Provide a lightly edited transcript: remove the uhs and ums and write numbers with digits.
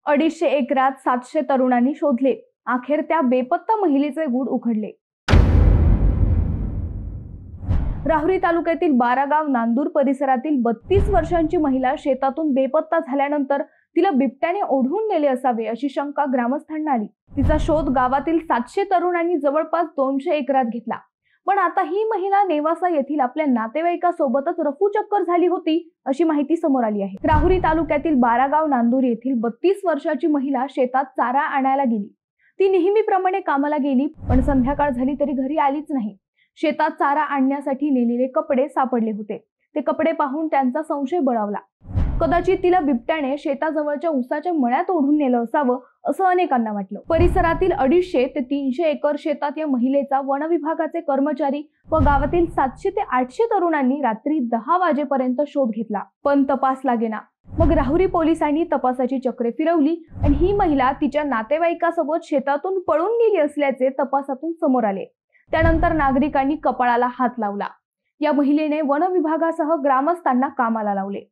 250 एकरात 700 तरुणांनी शोधले. अखेर त्या बेपत्ता महिलेचे गूढ उघडले. राहुरी तालुक्यातील बारागाव नांदूर परिसरातील 32 वर्षांची महिला शेतातून बेपत्ता झाल्यानंतर तिला बिबट्याने ओढून नेले असावे अशी शंका ग्रामस्थांना आली. तिचा शोध गावातील 700 तरुणांनी जवळपास 200 एकरात घेतला. पण आता ही महिला नेवासा येथील आपल्या नातेवाईकासोबतच रफूचक्कर झाली होती अशी माहिती समोर आली आहे. राहुरी तालुक्यातील बारागाव नांदूर येथील 32 वर्षाची महिला शेतात चारा आणायला गेली. ती नेहमीप्रमाणे कामाला गेली, पण संध्याकाळ झाली तरी घरी आलीच नाही. शेतात चारा आणण्यासाठी नेलेले कपडे सापडले होते. ते कपडे पाहून त्यांचा संशय बळावला. कदाचित तिला बिबट्याने शेताजवळच्या उसाच्या मळ्यात ओढून नेलं असावं असं अनेकांना वाटलं. परिसरातील 250 ते 300 एकर शेतात या महिलेचा वन विभागाचे कर्मचारी व गावातील 700 ते 800 तरुणांनी रात्री 10 वाजेपर्यंत शोध घेतला, पण तपास लागेना. मग राहुरी पोलिसांनी तपासाची चक्रे फिरवली आणि ही महिला तिच्या नातेवाईकासोबत शेतातून पळून गेली असल्याचे तपासातून समोर आले. त्यानंतर नागरिकांनी कपाळाला हात लावला. या महिलेने वन विभागासह ग्रामस्थांना कामाला लावले.